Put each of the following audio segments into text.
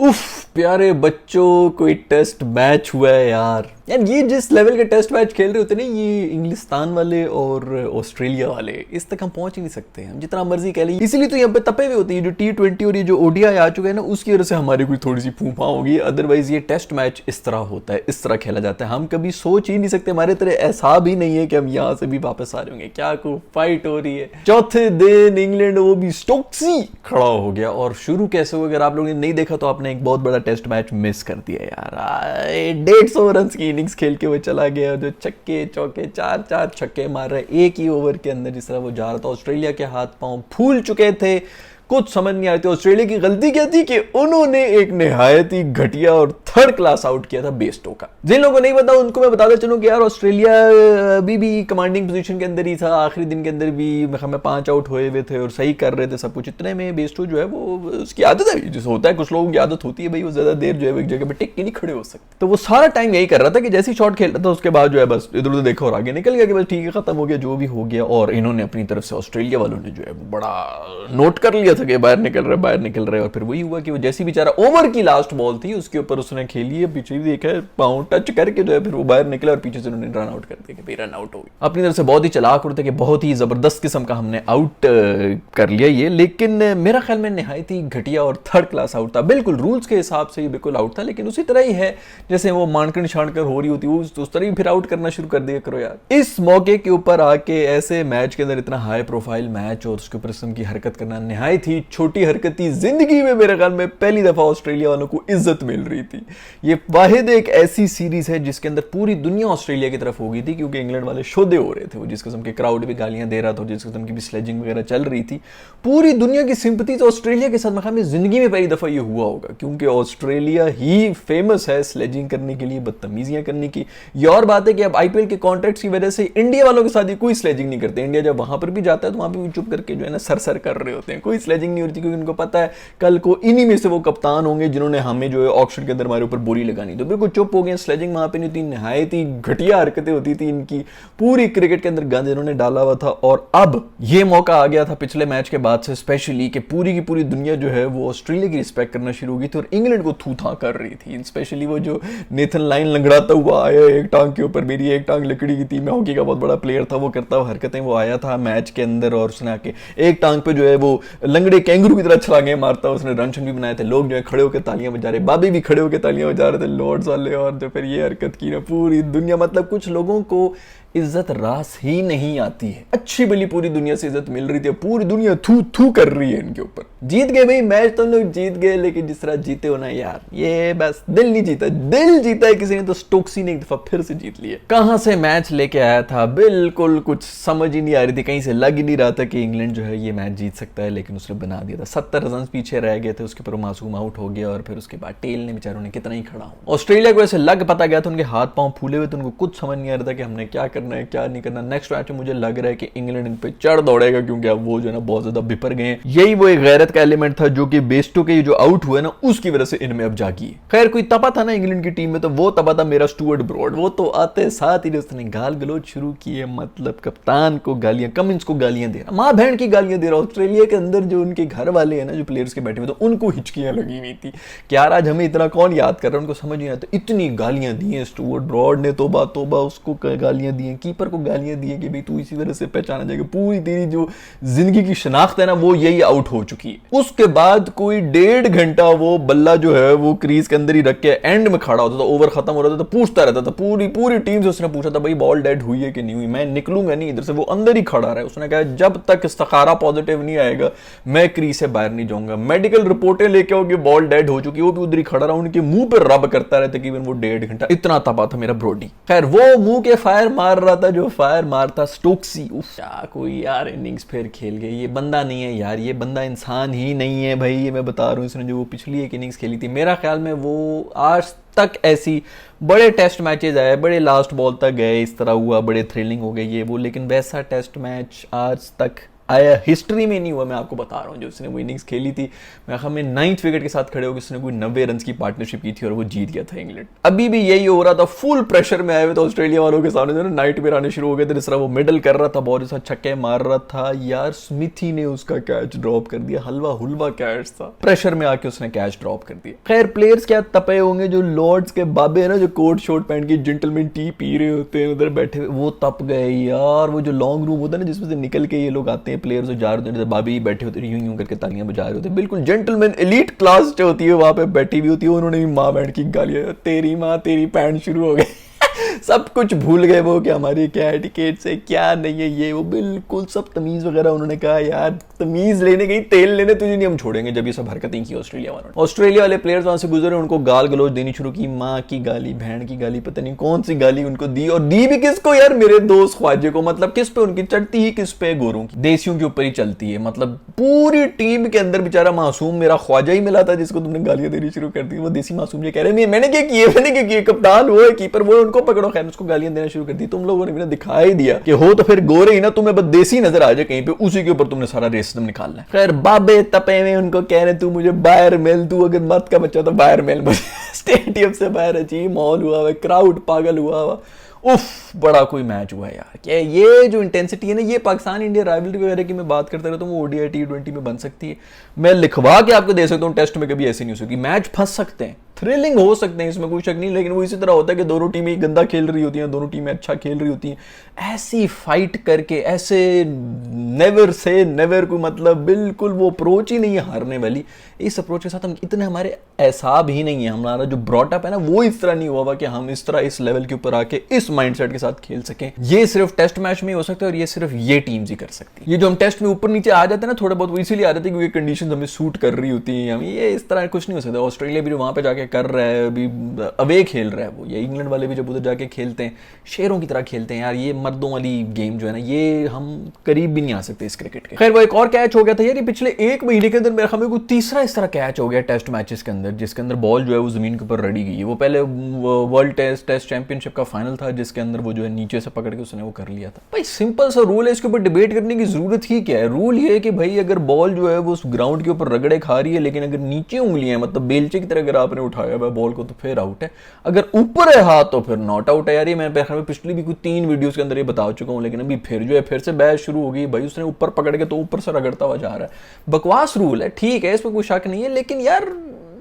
उफ, प्यारे बच्चों, कोई टेस्ट मैच हुआ है यार। ये जिस लेवल के टेस्ट मैच खेल रहे होते हैं ना, ये इंग्लिस्तान वाले और ऑस्ट्रेलिया वाले, इस तक हम पहुंच ही नहीं सकते। हम जितना मर्जी कह लें, इसीलिए तो यहाँ पे तपे हुए होते हैं। जो T20 और ये जो ODI आ चुके हैं ना, उसकी वजह से हमारी कोई थोड़ी सी फूफा होगी। अदरवाइज ये टेस्ट मैच इस तरह होता है, इस तरह खेला जाता है। हम कभी सोच ही नहीं सकते, हमारे तरह ऐसा भी नहीं है कि हम यहाँ से भी वापस आ रहे होंगे। क्या को फाइट हो रही है। चौथे दिन इंग्लैंड वो भी स्टोक्सी खड़ा हो गया। और शुरू कैसे हुआ, अगर आप लोगों ने नहीं देखा तो आपने एक बहुत बड़ा टेस्ट मैच मिस कर दिया यार। 150 रन की इनिंग्स खेल के वो चला गया, जो छक्के चौके चार चार छक्के मार रहे एक ही ओवर के अंदर। जिस तरह वो जा रहा था, ऑस्ट्रेलिया के हाथ पांव फूल चुके थे। कुछ समझ नहीं आ रही थी ऑस्ट्रेलिया की गलती क्या थी कि उन्होंने एक निहायत ही घटिया और थर्ड क्लास आउट किया था बेस्टो का। जिन लोगों को नहीं पता उनको मैं बताता चलूं कि यार ऑस्ट्रेलिया अभी भी कमांडिंग पोजीशन के अंदर ही था। आखिरी दिन के अंदर भी हमें 5 आउट हुए हुए थे और सही कर रहे थे सब कुछ। इतने में बेस्टो जो है वो, उसकी आदत है, जैसे होता है कुछ लोगों की आदत होती है भाई, वो ज्यादा देर जो है एक जगह पे टिक के नहीं खड़े हो सकते। तो वो सारा टाइम यही कर रहा था कि जैसे ही शॉट खेल रहा था उसके बाद जो है बस इधर उधर देखा और आगे निकल गया कि बस ठीक है, खत्म हो गया जो भी हो गया। और इन्होंने अपनी तरफ से, ऑस्ट्रेलिया वालों ने जो है वो बड़ा नोट कर लिया था कि बाहर निकल रहे। और फिर वही हुआ कि वो जैसी बेचारा ओवर की लास्ट बॉल थी उसके ऊपर उसने खेली है, पीछे भी देखा है, पांव टच करके जो है फिर वो बाहर निकला और पीछे से उन्होंने रन आउट कर दिया कि भाई रन आउट हो गई। अपनी तरफ से बहुत ही चालाक होते कि बहुत ही जबरदस्त किस्म का हमने आउट कर लिया ये। लेकिन मेरा ख्याल में निहायत ही घटिया और थर्ड क्लास आउट था। बिल्कुल रूल्स के हिसाब से ही बिल्कुल आउट था, लेकिन उसी तरह ही है जैसे वो मानकर छानकर हो रही होती है उस तरह ही फिर आउट करना शुरू कर दिया करो यार। इस मौके के ऊपर आके ऐसे मैच के अंदर इतना हाई प्रोफाइल मैच और उसके ऊपर किस्म की हरकत करना निहायत ही छोटी हरकत थी। जिंदगी में मेरे ख्याल में पहली दफा ऑस्ट्रेलिया वालों को इज्जत मिल रही थी। ये वाहिद एक ऐसी सीरीज है जिसके अंदर पूरी दुनिया ऑस्ट्रेलिया की तरफ हो गई थी, क्योंकि इंग्लैंड वाले शोधे हो रहे थे। वो जिस किस्म के क्राउड भी गालियां दे रहा था, जिस किस्म की भी स्लेजिंग वगैरह चल रही थी, पूरी दुनिया की सिंपैथी तो ऑस्ट्रेलिया के साथ। मैं जिंदगी में पहली दफा ये हुआ होगा, क्योंकि ऑस्ट्रेलिया ही फेमस है स्लेजिंग करने के लिए, बदतमीजियां करने की। ये और बात है कि अब IPL के कॉन्ट्रैक्ट्स की वजह से इंडिया वालों के साथ ही कोई स्लेजिंग नहीं करते। इंडिया जब वहां पर भी जाता है तो वहां पर भी चुप करके जो है ना सर कर रहे होते हैं, कोई स्लेजिंग नहीं होती, क्योंकि उनको पता है कल को इन्हीं में से वो कप्तान होंगे जिन्होंने हमें जो है ऑक्शन के अंदर हमारे ऊपर बोली लगानी। तो बिल्कुल चुप हो गए, स्लेजिंग वहां पे नहीं थी। निहायत ही घटिया हरकतें होती थी इनकी, पूरी क्रिकेट के अंदर गंद इन्होंने डाला हुआ था। और अब ये मौका आ गया था पिछले मैच के बाद से स्पेशली कि पूरी की पूरी दुनिया जो है वो ऑस्ट्रेलिया की रिस्पेक्ट करना शुरू हो गई थी और इंग्लैंड को थू था कर रही थी। स्पेशली वो जो नेथन लाइन लंगड़ाता हुआ आया एक टांग के ऊपर, मेरी एक टांग लकड़ी की थी, मैं हॉकी का बहुत बड़ा प्लेयर था, वो करता हुआ हरकतें वो आया था मैच के अंदर। और उसने आके एक टांग पे जो है वो लंगड़े कैंगरू की तरह छलांगे मारता, उसने रन भी बनाए थे। लोग जो है खड़े होकर तालियां बजा रहे, बाबी भी खड़े होकर तालियां बजा रहे थे, लॉर्ड्स वाले। और जो फिर ये हरकत की ना पूरी दुनिया, मतलब कुछ लोगों को इज्जत रास ही नहीं आती है। अच्छी भली पूरी दुनिया से इज्जत मिल रही थी, पूरी दुनिया थू थू कर रही है इनके ऊपर। जीत गए भाई मैच, तुम लोग जीत गए, लेकिन जिस तरह जीते हो ना यार, ये बस दिल नहीं जीता, दिल जीता है किसी ने तो स्टोक्सी ने एक दफा फिर से जीत लिया। कहां से मैच लेके आया था, बिल्कुल कुछ समझ ही नहीं आ रही थी, कहीं से लग ही नहीं रहा था कि इंग्लैंड जो है ये मैच जीत सकता है, लेकिन उसने बना दिया था। 70 रन पीछे रह गए थे, उसके ऊपर मासूम आउट हो गया। और फिर उसके बाद टेल ने बेचारों ने कितना ही खड़ा हो। ऑस्ट्रेलिया को ऐसे लग पता गया था, उनके हाथ पांव फूले हुए थे, उनको कुछ समझ नहीं आ रहा था कि हमने क्या करना है क्या नहीं करना। नेक्स्ट मैच में मुझे लग रहा है कि इंग्लैंड इन पे चढ़ दौड़ेगा, क्योंकि अब वो जो है ना बहुत ज्यादा बिपर गए हैं। यही वो एक गैरत का एलिमेंट था जो कि बेस्टो के जो आउट हुए ना उसकी वजह से इनमें अब जागी है। खैर कोई तपा था ना इंग्लैंड की टीम में, तो वो तपा था मेरा स्टुअर्ट ब्रॉड। वो तो आते साथ ही उसने गाल गलोच शुरू की है, मतलब कप्तान को गालियां, कमिंस को गालियां दे रहा, मां बहन की गालियां दे रहा। ऑस्ट्रेलिया के अंदर जो उनके घर वाले हैं ना, जो प्लेयर्स के बैठे हुए, तो उनको हिचकियां लगी हुई थी कि यार आज हमें इतना कौन याद कर रहा है, उनको समझ नहीं आता। इतनी गालियां दी हैं स्टुअर्ट ब्रॉड ने, तोबा तोबा, उसको गालियां दी हैं, कीपर को गालियां दी हैं कि भाई तू इसी वजह से पहचाना जाएगा, पूरी तेरी जो जिंदगी की शनाख्त है ना वो यही आउट हो चुकी है। उसके बाद कोई 1.5 घंटा वो बल्ला जो है वो क्रीज के अंदर ही रख के एंड में खड़ा होता था, ओवर खत्म हो रहा था तो पूछता रहता था, पूरी टीम से उसने पूछा था भाई बॉल डेड हुई है कि नहीं हुई, मैं निकलूंगा नहीं इधर से। वो अंदर ही खड़ा रहा, उसने कहा जब तक इस्तिखारा पॉजिटिव नहीं आएगा मैं क्रीज से बाहर नहीं जाऊंगा। मेडिकल रिपोर्टें लेके आओगे बॉल डेड हो चुकी, वो भी उधर ही खड़ा रहा, उनके मुंह पर रब करता रहता कि वो 1.5 घंटा। इतना तपा था मेरा ब्रोडी। खैर वो मुंह के फायर मार रहा था जो फायर मारता स्टोक्सी। क्या कोई यार इनिंग्स फिर खेल गए, ये बंदा नहीं है यार, ये बंदा इंसान ही नहीं है भाई, ये मैं बता रहा हूँ। इसने जो वो पिछली एक इनिंग्स खेली थी, मेरा ख्याल में वो आज तक ऐसी बड़े टेस्ट मैचेस आए, बड़े लास्ट बॉल तक गए, इस तरह हुआ, बड़े थ्रिलिंग हो गए ये वो, लेकिन वैसा टेस्ट मैच आज तक आया, हिस्ट्री में नहीं हुआ, मैं आपको बता रहा हूँ। जो उसने वो इनिंग्स खेली थी, मैं हमें 9th विकेट के साथ खड़े होकर उसने कोई 90 रन की पार्टनरशिप की थी और वो जीत गया था इंग्लैंड। अभी भी यही हो रहा था, फुल प्रेशर में आए हुए थे ऑस्ट्रेलिया वालों के सामने, जो नाइट में आने शुरू हो गए थे। जिस तरह वो मिडल कर रहा था, बहुत सारा छक्के मार रहा था यार, स्मिथी ने उसका कैच ड्रॉप कर दिया, हलवा हुलवा कैच था, प्रेशर में आके उसने कैच ड्रॉप कर दिया। खैर प्लेयर्स क्या तपे होंगे, जो लॉर्ड्स के बाबे है ना, जो कोट शोट पहन के जेंटलमैन टी पी रहे होते हैं उधर बैठे हुए, वो तप गए यार। वो जो लॉन्ग रूम होता है ना, जिसमें से निकल के ये लोग आते हैं, प्लेयर्स जा रहे होते हैं, बाबी बैठे होते हैं, यूं यूं करके तालियां बजा रहे होते हैं, बिल्कुल जेंटलमैन एलीट क्लास जो होती है वहां पे बैठी हुई होती है। उन्होंने भी माँ बहन की गालियां, तेरी माँ तेरी पैंट शुरू हो गई सब कुछ भूल गए वो कि हमारी क्या एटिकेट्स है क्या नहीं है, ये वो बिल्कुल सब तमीज वगैरह। उन्होंने कहा यार तमीज लेने गई, तेल लेने तुझे नहीं हम छोड़ेंगे, जब ये सब हरकतें की ऑस्ट्रेलिया वालों ने। ऑस्ट्रेलिया वाले प्लेयर्स वहां से गुजरे, उनको गाल गलौज देनी शुरू की, माँ की गाली, बहन की गाली, पता नहीं कौन सी गाली उनको दी, और दी भी किसको यार, मेरे दोस्त ख्वाजे को। मतलब किस पे उनकी चढ़ती ही, किस पे गोरों की, देसियों के ऊपर ही चलती है। मतलब पूरी टीम के अंदर बेचारा मासूम मेरा ख्वाजा ही मिला था जिसको तुमने गालियां देनी शुरू कर दी। वो देसी मासूम ये कह रहे मैंने क्या किए, मैंने क्या किए, कप्तान वो है, कीपर वो, उनको पकड़ो। खैर उसको गालियां देना शुरू कर दी। तुम लोगों ने भी दिखा ही दिया कि हो तो फिर गोरे ही ना, तुम्हें बस देसी नजर आ जाए कहीं पे, उसी के ऊपर तुमने सारा रेसिज्म निकालना है। खैर बाबे तपे में उनको कह रहे तू मुझे बाहर मेल, तू अगर मत का बच्चा तो बाहर मेल मुझे स्टेडियम से बाहर। अजीब माहौल हुआ हुआ, क्राउड पागल हुआ हुआ। उफ, बड़ा कोई मैच हुआ यार। क्या ये जो इंटेंसिटी है ना, ये पाकिस्तान इंडिया राइवलरी वगैरह की मैं बात करता रहता हूँ, वो ओडीआई T20 में बन सकती है। मैं लिखवा के आपको दे सकता हूँ, टेस्ट में कभी ऐसी नहीं हो सकती। मैच फंस सकते हैं, थ्रिलिंग हो सकते हैं, इसमें कोई शक नहीं, लेकिन वो इसी तरह होता है कि दोनों टीमें गंदा खेल रही होती हैं, दोनों टीमें अच्छा खेल रही होती हैं, ऐसी फाइट करके, ऐसे नेवर से नेवर को, मतलब बिल्कुल वो अप्रोच ही नहीं है हारने वाली। इस अप्रोच के साथ हम इतने, हमारे एहसाब ही नहीं है, हमारा जो ब्रॉटअप है ना वो इस तरह नहीं हुआ कि हम इस तरह इस लेवल के ऊपर आके इस माइंडसेट के साथ खेल सकें। ये सिर्फ टेस्ट मैच में हो सकता है और ये सिर्फ ये टीम्स ही कर सकती है। ये जो हम टेस्ट में ऊपर नीचे आ जाते हैं ना थोड़ा बहुत, वो इसीलिए आ जाते हैं क्योंकि कंडीशंस हमें सूट कर रही होती हैं। हम ये इस तरह कुछ नहीं हो सकता। ऑस्ट्रेलिया भी जो वहां पे जाके कर रहा है, अभी अवे खेल रहा है वो, या इंग्लैंड वाले भी जब उधर जाके खेलते हैं शेरों की तरह खेलते हैं यार। ये मर्दों वाली गेम जो है ना, ये हम करीब भी नहीं आ सकते इस क्रिकेट के। खैर वो एक और कैच हो गया था यार, ये पिछले एक महीने के अंदर मेरे ख्याल में कोई तीसरा इस तरह कैच हो गया टेस्ट मैचेस के अंदर, जिसके अंदर बॉल जो है वो जमीन के ऊपर रड़ी गई है। वो पहले वर्ल्ड टेस्ट चैंपियनशिप का फाइनल था जिसके अंदर वो जो है नीचे से पकड़ के उसने वो कर लिया था। भाई सिंपल सा रूल है, इसके ऊपर डिबेट करने की जरूरत ही क्या है। रूल ये है कि भाई अगर बॉल जो है वो उस ग्राउंड के ऊपर रगड़े खा रही है, लेकिन अगर नीचे उंगलियां, मतलब बेलचे की तरह अगर आपने उठाया हुआ बॉल को, तो फिर आउट है। अगर ऊपर है हाथ तो फिर नॉट आउट है यार। ये मैं पिछली भी कुछ 3 वीडियोस के अंदर ये बता चुका हूं, लेकिन अभी फिर जो है फिर से बहस शुरू हो गई। भाई उसने ऊपर पकड़ के तो ऊपर से रगड़ता हुआ जा रहा है। बकवास रूल है, ठीक है, इसमें कोई शक नहीं है, लेकिन यार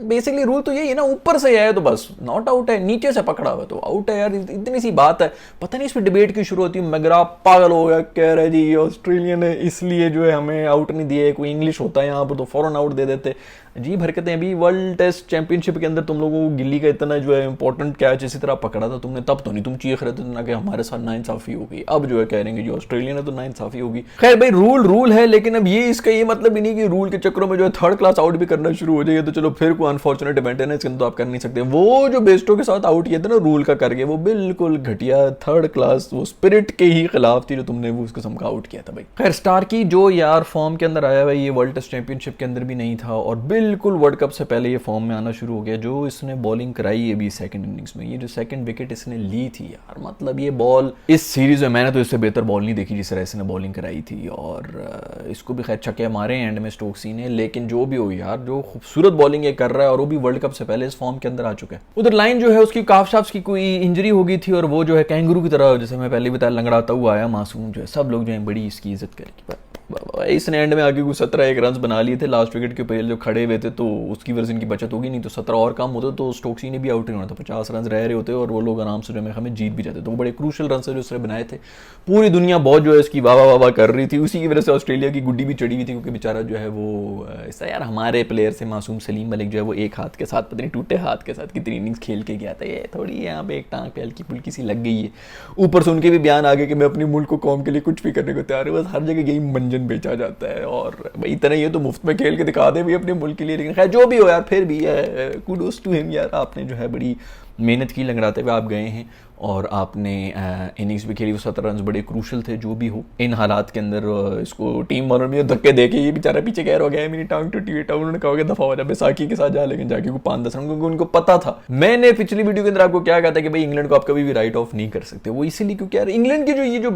बेसिकली रूल तो यही है ना, ऊपर से है तो बस नॉट आउट है, नीचे से पकड़ा हुआ तो आउट है यार। इतनी सी बात है। पता नहीं इस पर डिबेट क्यों शुरू होती है। मगरा पागल हो गया, कह रहे जी ऑस्ट्रेलिया ने इसलिए जो है हमें आउट नहीं दिया है, कोई इंग्लिश होता है यहाँ पर तो फौरन आउट दे देते। अजीब हरकतें। अभी वर्ल्ड टेस्ट चैंपियनशिप के अंदर तुम लोगों को गिल्ली का इतना जो है इंपॉर्टेंट कैच इसी तरह पकड़ा था तुमने, तब तो नहीं तुम चीख रहे थे ना कि हमारे साथ नाइंसाफी हो गई। अब जो है कह रहे हैं जी ऑस्ट्रेलिया ने तो नाइंसाफी होगी। खैर भाई रूल है, लेकिन अब ये इसका ये मतलब ही नहीं कि रूल के चक्करों में जो है थर्ड क्लास आउट भी करना शुरू हो जाएगा। तो चलो फिर कोई अनफॉर्चुनेट इवेंट है ना, इसके तो आप कर नहीं सकते। वो जो बेस्टो के साथ आउट किया था ना रूल का करके, वो बिल्कुल घटिया थर्ड क्लास, वो स्पिरिट के ही खिलाफ थी जो तुमने वो उस किस्म का आउट किया था भाई। खैर स्टार की जो यार फॉर्म के अंदर आया हुआ, ये वर्ल्ड टेस्ट चैंपियनशिप के अंदर भी नहीं था और बिल्कुल वर्ल्ड कप पहले ये फॉर्म में आना शुरू हो गया। जो इसने बॉलिंग कराई अभी सेकंड इनिंग्स में, ये जो सेकंड विकेट इसने ली थी यार, मतलब ये बॉल इस सीरीज में मैंने तो इससे बेहतर बॉल नहीं देखी जिस तरह इसने बॉलिंग कराई थी। और इसको भी खैर छक्के मारे एंड में स्टोक्सी ने, लेकिन जो भी हो यार, जो खूबसूरत बॉलिंग ये कर रहा है और वो भी वर्ल्ड कप से पहले इस फॉर्म के अंदर आ चुका है। उधर लाइन जो है उसकी काफ शाफ्स की कोई इंजरी हो गई थी और वो जो है कैंगरू की तरह, जैसे मैं पहले बताया, लंगड़ाता हुआ आया मासूम, जो है सब लोग जो है बड़ी इसकी इज्जत करेगी। इसने एंड में आगे कुछ 17 रन बना लिए थे लास्ट विकेट के ऊपर जो खड़े हुए थे, तो उसकी वजह से इनकी बचत होगी, नहीं तो 17 और कम होते तो स्टोक्सी ने भी आउट नहीं होना था। 50 रन रह रहे होते और वो लोग आराम से जो हमें जीत भी जाते। तो वो बड़े क्रूशल रन से जो उसने बनाए थे, पूरी दुनिया बहुत जो है इसकी वाह वाह कर रही थी। उसी की वजह से ऑस्ट्रेलिया की गुड्डी भी चढ़ी हुई थी, क्योंकि बेचारा जो है वो ऐसा यार, हमारे प्लेयर से मासूम सलीम मलिक जो है वो एक हाथ के साथ, पता नहीं टूटे हाथ के साथ कितनी इनिंग्स खेल के गया था। ये थोड़ी यहाँ पे एक टांग पे हल्की फुल्की सी लग गई है। ऊपर से उनके भी बयान आ गए कि मैं अपनी मुल्क को कौम के लिए कुछ भी करने को तैयार हूँ, बस हर जगह यही मंजन बेचा जाता है। और भाई इतना ही है तो मुफ्त में खेल के दिखा दे भी अपने मुल्क के लिए। लेकिन खैर जो भी हो यार, फिर भी कुडोस टू हिम यार, आपने जो है बड़ी मेहनत की, लंगड़ाते हुए आप गए हैं और आपने इनिंग्स भी खेली, वो 17 रन बड़े क्रूशल थे। जो भी हो, इन हालात के अंदर इसको टीम वालों ने धक्के देके ये बेचारा पीछे कह रहा गया, मेरी टांग टूटी हुई। उन्होंने कहा कि दफा हो जा, बैसाखी के साथ जा, लेकिन जाके को 5-10 रन, क्योंकि उनको पता था। मैंने पिछली वीडियो के अंदर आपको क्या कहा था कि भाई इंग्लैंड को आप कभी भी राइट ऑफ नहीं कर सकते। वो इसीलिए क्योंकि यार इंग्लैंड की जो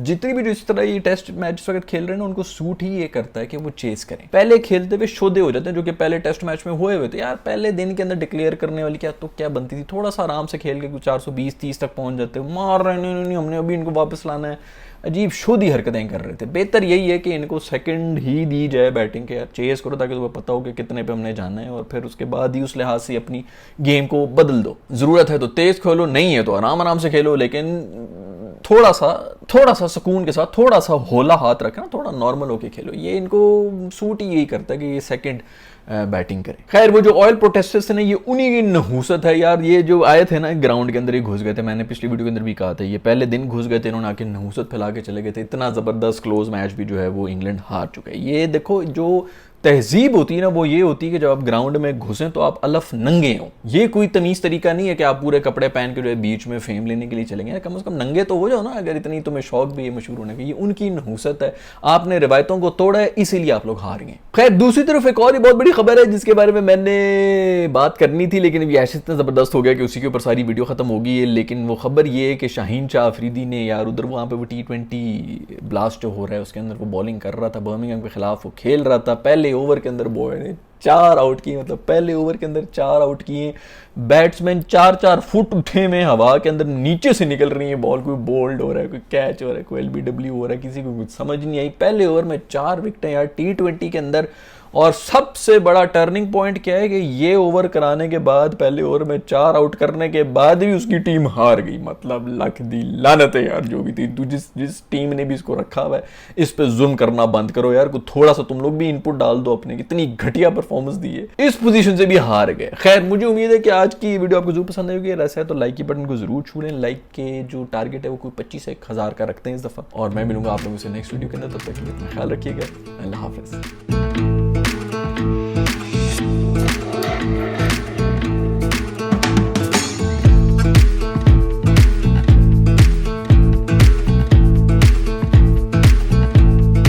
जितनी भी जो इस तरह ये टेस्ट मैच इस वक्त खेल रहे हैं ना, उनको सूट ही ये करता है कि वो चेस करें। पहले खेलते हुए शोधे हो जाते हैं, जो कि पहले टेस्ट मैच में हुए हुए थे। यार पहले दिन के अंदर डिक्लेयर करने वाली क्या बनती थी, थोड़ा सा आराम से खेल के कुछ 420-30 तक पहुंच जाते, मार रहे नहीं, हमने अभी इनको वापस लाना है। अजीब शोधी हरकतें कर रहे थे। बेहतर यही है कि इनको सेकंड ही दी जाए बैटिंग के, यार चेस करो ताकि तुम्हें पता हो कि कितने पे हमने जाना है, और फिर उसके बाद ही उस लिहाज से अपनी गेम को बदल दो। जरूरत है तो तेज खेलो, नहीं है तो आराम से खेलो, लेकिन थोड़ा सा सुकून के साथ, थोड़ा सा होला हाथ रखना, थोड़ा नॉर्मल होके खेलो। ये इनको सूट ही यही करता है कि ये सेकंड बैटिंग करें। खैर वो जो ऑयल प्रोटेस्टर्स ने, ये उन्हीं की नहूसत है यार। ये जो आए थे ना ग्राउंड के अंदर, ही घुस गए थे। मैंने पिछली वीडियो के अंदर भी कहा था, ये पहले दिन घुस गए थे, इन्होंने आके नहूसत फैला के चले गए थे। इतना जबरदस्त क्लोज मैच भी जो है वो इंग्लैंड हार चुका है। ये देखो, जो तहजीब होती है ना, वो ये होती है कि जब आप ग्राउंड में घुसें तो आप अलफ नंगे हो। ये कोई तमीज तरीका नहीं है कि आप पूरे कपड़े पहन के जो है बीच में फेम लेने के लिए चलेंगे। कम से कम नंगे तो हो जाओ ना, अगर इतनी तुम्हें शौक भी है मशहूर होने का। ये उनकी नहूसत है, आपने रिवायतों को तोड़ा है, इसीलिए आप लोग हार गए। खैर दूसरी तरफ एक और ही बहुत बड़ी खबर है जिसके बारे में मैंने बात करनी थी, लेकिन ये ऐसे इतना जबरदस्त हो गया कि उसी के ऊपर सारी वीडियो खत्म होगी। लेकिन वो खबर ये है कि शाहीन शाह अफरीदी ने यार उधर वहाँ पे वो T20 ब्लास्ट जो हो रहा है उसके अंदर वो बॉलिंग कर रहा था, बर्मिंघम के खिलाफ वो खेल रहा था। पहले ओवर के अंदर बॉय ने 4 आउट किए, मतलब पहले ओवर के अंदर 4 आउट किए। बैट्समैन 4-4 फुट उठे में हवा के अंदर नीचे से निकल रही है बॉल, कोई बोल्ड हो रहा है, कोई कैच हो रहा है, कोई LBW हो रहा है, किसी को कुछ समझ नहीं आई। पहले ओवर में 4 विकेटें यार T20 के अंदर। और सबसे बड़ा टर्निंग पॉइंट क्या है कि ये ओवर कराने के बाद, पहले ओवर में 4 आउट करने के बाद भी उसकी टीम हार गई। मतलब लख दी लानत है यार जो भी थी। जिस टीम ने भी इसको रखा हुआ है, इस पे जुल्म करना बंद करो यार। को थोड़ा सा तुम लोग भी इनपुट डाल दो अपने, कितनी घटिया परफॉर्मेंस दी है, इस पोजीशन से भी हार गए। खैर मुझे उम्मीद है कि आज की वीडियो आपको जरूर पसंद आएगी। ऐसा है तो लाइक के बटन को जरूर छू लें। लाइक के जो टारगेट है वो कोई 25 से 1000 का रखते हैं इस दफा। और मैं मिलूंगा आप लोगों से नेक्स्ट वीडियो के अंदर, तब तक के लिए अपना ख्याल रखिएगा। अल्लाह हाफिज।